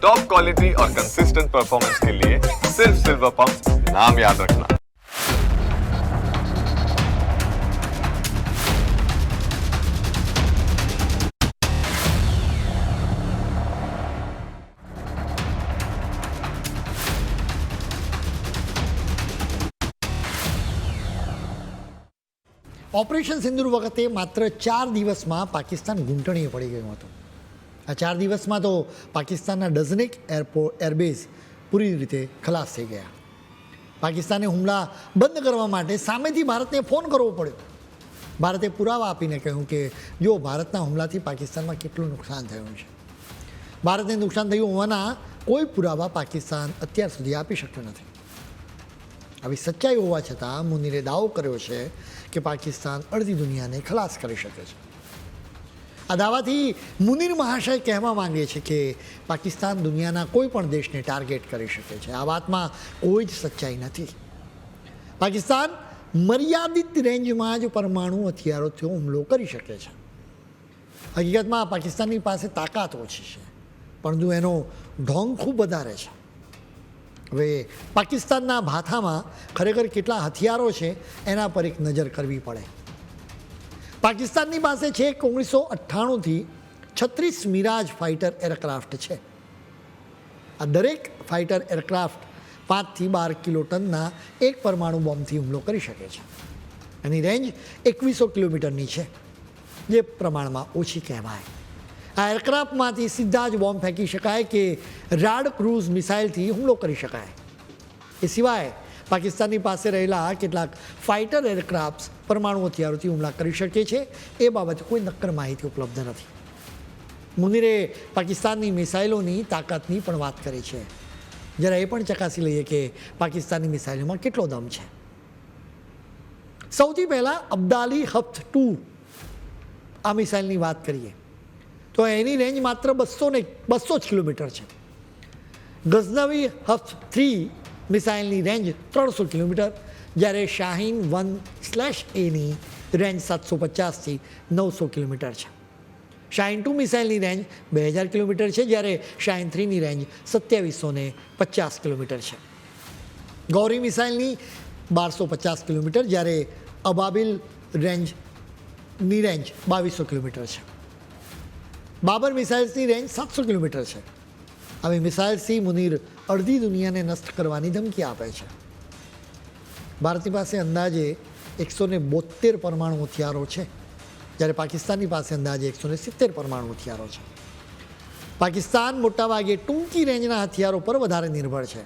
Top quality और consistent performance के लिए सिर्फ सिल्वर पंप नाम याद रखना। ઓપરેશન સિંદૂર વખતે માત્ર 4 દિવસમાં પાકિસ્તાન ઘૂંટણીએ પડી ગયું હતું. આ 4 દિવસમાં તો પાકિસ્તાનના ડઝનેક એરબેઝ પૂરી રીતે ખલાસ થઈ ગયા. પાકિસ્તાને હુમલા બંધ કરવા માટે સામેથી ભારતને ફોન કરવો પડ્યો. ભારતે પુરાવા આપીને કહ્યું કે જો ભારતના હુમલાથી પાકિસ્તાનમાં કેટલું નુકસાન થયું છે. ભારતને નુકસાન થયું હોવાના કોઈ પુરાવા પાકિસ્તાન અત્યાર સુધી આપી શક્યું નથી. આવી સચ્ચાઈ હોવા છતાં મુનીરે દાવો કર્યો છે કે પાકિસ્તાન અડધી દુનિયાને ખલાસ કરી શકે છે. આ દાવાથી મુનીર મહાશય કહેવા માંગે છે કે પાકિસ્તાન દુનિયાના કોઈ પણ દેશને ટાર્ગેટ કરી શકે છે. આ વાતમાં કોઈ જ સચ્ચાઈ નથી. પાકિસ્તાન મર્યાદિત રેન્જમાં જ પરમાણુ હથિયારોથી હુમલો કરી શકે છે. હકીકતમાં પાકિસ્તાનની પાસે તાકાત ઓછી છે, પરંતુ એનો ઢોંગ ખૂબ વધારે છે. હવે પાકિસ્તાનના ભાથામાં ખરેખર કેટલા હથિયારો છે એના પર એક નજર કરવી પડે. પાકિસ્તાનની પાસે છે 1998થી 36 મિરાજ ફાઇટર એરક્રાફ્ટ છે. આ દરેક ફાઇટર એરક્રાફ્ટ 5 થી 12 કિલોટનના એક પરમાણુ બોમ્બથી હુમલો કરી શકે છે. એની રેન્જ 2100 કિલોમીટરની છે, જે પ્રમાણમાં ઓછી કહેવાય. આ એરક્રાફ્ટમાંથી સીધા જ બોમ્બ ફેંકી શકાય કે રાડ ક્રૂઝ મિસાઇલથી હુમલો કરી શકાય. એ સિવાય પાકિસ્તાનની પાસે રહેલા કેટલાક ફાઇટર એરક્રાફ્ટ પરમાણુ હથિયારોથી હુમલા કરી શકે છે એ બાબતે કોઈ નક્કર માહિતી ઉપલબ્ધ નથી. મુનીરે પાકિસ્તાનની મિસાઇલોની તાકાતની પણ વાત કરી છે. જરા એ પણ ચકાસી લઈએ કે પાકિસ્તાનની મિસાઇલોમાં કેટલો દમ છે. સૌથી પહેલાં અબ્દાલી હફ્ત 2 આ મિસાઇલની વાત કરીએ તો એની રેન્જ માત્ર 200 જ કિલોમીટર છે. ગઝનવી હફ્ત 3 મિસાઇલની રેન્જ 300 કિલોમીટર, જ્યારે શાહીન 1/Aની રેન્જ 750થી 900 કિલોમીટર છે. શાહીન 2 મિસાઇલની રેન્જ 2000 કિલોમીટર છે, જ્યારે શાહીન 3ની રેન્જ 2750 કિલોમીટર છે. ગૌરી મિસાઇલની 1250 કિલોમીટર, જ્યારે અબાબિલ રેન્જની રેન્જ 2200 કિલોમીટર છે. બાબર મિસાઇલ્સની રેન્જ 700 કિલોમીટર છે. આવી મિસાઇલ્સથી મુનીર અડધી દુનિયાને નષ્ટ કરવાની ધમકી આપે છે. ભારતની પાસે અંદાજે 172 પરમાણુ હથિયારો છે, જ્યારે પાકિસ્તાનની પાસે અંદાજે 170 પરમાણુ હથિયારો છે. પાકિસ્તાન મોટાભાગે ટૂંકી રેન્જના હથિયારો પર વધારે નિર્ભર છે.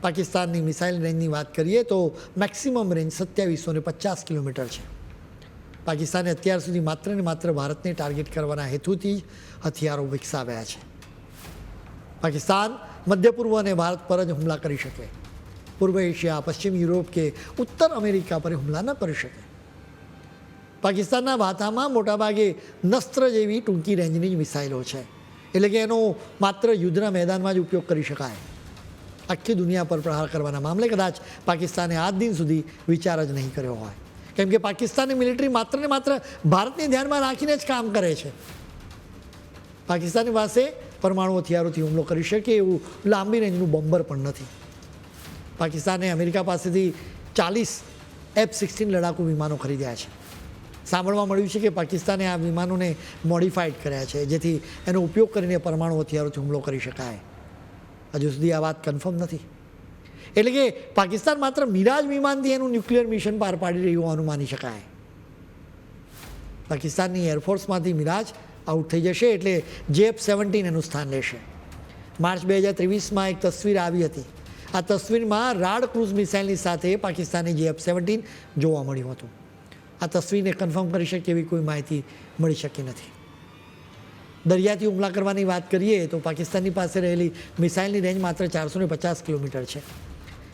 પાકિસ્તાનની મિસાઇલ રેન્જની વાત કરીએ તો મેક્સિમમ રેન્જ 2750 કિલોમીટર છે. પાકિસ્તાને અત્યાર સુધી માત્ર ને માત્ર ભારતને ટાર્ગેટ કરવાના હેતુથી જ હથિયારો વિકસાવ્યા છે. પાકિસ્તાન મધ્ય પૂર્વ અને ભારત પર જ હુમલા કરી શકે. પૂર્વ એશિયા, પશ્ચિમ યુરોપ કે ઉત્તર અમેરિકા પર હુમલા ન કરી શકે. પાકિસ્તાનના ભાથામાં મોટાભાગે નસ્ત્ર જેવી ટૂંકી રેન્જની જ મિસાઇલો છે, એટલે કે એનો માત્ર યુદ્ધના મેદાનમાં જ ઉપયોગ કરી શકાય. આખી દુનિયા પર પ્રહાર કરવાના મામલે કદાચ પાકિસ્તાને આજ દિન સુધી વિચાર જ નહીં કર્યો હોય, કેમ કે પાકિસ્તાનની મિલિટરી માત્ર ને માત્ર ભારતને ધ્યાનમાં રાખીને જ કામ કરે છે. પાકિસ્તાનની પાસે પરમાણુ હથિયારોથી હુમલો કરી શકે એવું લાંબી રેન્જનું બોમ્બર પણ નથી. પાકિસ્તાને અમેરિકા પાસેથી 40 F-16 લડાકુ વિમાનો ખરીદ્યા છે. સાંભળવા મળ્યું છે કે પાકિસ્તાને આ વિમાનોને મોડિફાઈડ કર્યા છે, જેથી એનો ઉપયોગ કરીને પરમાણુ હથિયારોથી હુમલો કરી શકાય. હજુ સુધી આ વાત કન્ફર્મ નથી. એટલે કે પાકિસ્તાન માત્ર મિરાજ વિમાનથી એનું ન્યુક્લિયર મિશન પાર પાડી રહ્યું હોવાનું માની શકાય. પાકિસ્તાનની એરફોર્સમાંથી મિરાજ આઉટ થઈ જશે એટલે JF-17 એનું સ્થાન લેશે. માર્ચ 2023માં એક તસવીર આવી હતી. આ તસવીરમાં રાડ ક્રૂઝ મિસાઇલની સાથે પાકિસ્તાની JF-17 જોવા મળ્યું હતું. આ તસવીરને કન્ફર્મ કરી શકે એવી કોઈ માહિતી મળી શકી નથી. દરિયાથી હુમલા કરવાની વાત કરીએ તો પાકિસ્તાનની પાસે રહેલી મિસાઇલની રેન્જ માત્ર 450 કિલોમીટર છે.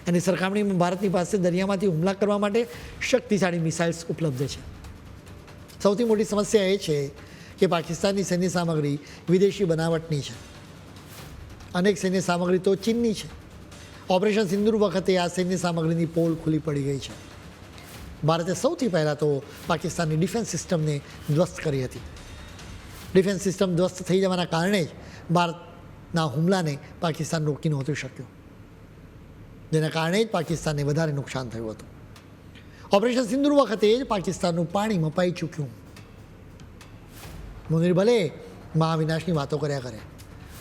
એની સરખામણીમાં ભારતની પાસે દરિયામાંથી હુમલા કરવા માટે શક્તિશાળી મિસાઇલ્સ ઉપલબ્ધ છે. સૌથી મોટી સમસ્યા એ છે કે પાકિસ્તાનની સૈન્ય સામગ્રી વિદેશી બનાવટની છે. અનેક સૈન્ય સામગ્રી તો ચીનની છે. ઓપરેશન સિંદૂર વખતે આ સૈન્ય સામગ્રીની પોલ ખુલ્લી પડી ગઈ છે. ભારતે સૌથી પહેલાં તો પાકિસ્તાનની ડિફેન્સ સિસ્ટમને ધ્વસ્ત કરી હતી. ડિફેન્સ સિસ્ટમ ધ્વસ્ત થઈ જવાના કારણે જ ભારત ના હુમલાને પાકિસ્તાન રોકી નહોતું શક્યું, જેના કારણે જ પાકિસ્તાનને વધારે નુકસાન થયું હતું. ઓપરેશન સિંદૂર વખતે જ પાકિસ્તાનનું પાણી મપાઈ ચૂક્યું. મુનીર ભલે મહાવિનાશની વાતો કર્યા કરે,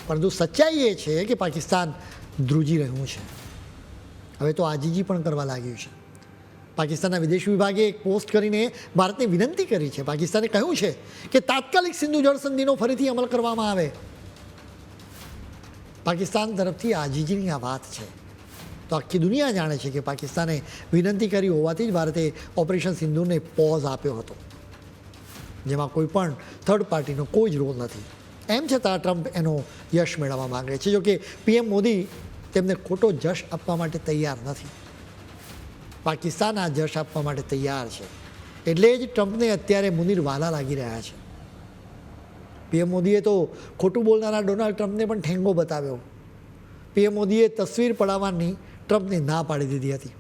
પરંતુ સચ્ચાઈ એ છે કે પાકિસ્તાન ધ્રુજી રહ્યું છે. હવે તો આજીજી પણ કરવા લાગ્યું છે. પાકિસ્તાનના વિદેશ વિભાગે એક પોસ્ટ કરીને ભારતને વિનંતી કરી છે. પાકિસ્તાને કહ્યું છે કે તાત્કાલિક સિંધુ જળ સંધિનો ફરીથી અમલ કરવામાં આવે. પાકિસ્તાન તરફથી આજીજીની આ વાત છે, તો આખી દુનિયા જાણે છે કે પાકિસ્તાને વિનંતી કરી હોવાથી જ ભારતે ઓપરેશન સિંધુને પોઝ આપ્યો હતો, જેમાં કોઈ પણ થર્ડ પાર્ટીનો કોઈ જ રોલ નથી. એમ છતાં ટ્રમ્પ એનો યશ મેળવવા માંગે છે. જોકે પીએમ મોદી તેમને ખોટો જશ આપવા માટે તૈયાર નથી. પાકિસ્તાન આ જશ આપવા માટે તૈયાર છે, એટલે જ ટ્રમ્પને અત્યારે મુનીર વાલા લાગી રહ્યા છે. પીએમ મોદીએ તો ખોટું બોલનારા ડોનાલ્ડ ટ્રમ્પને પણ ઠેંગો બતાવ્યો. પીએમ મોદીએ તસવીર પડાવવાની ટ્રમ્પને ના પાડી દીધી હતી.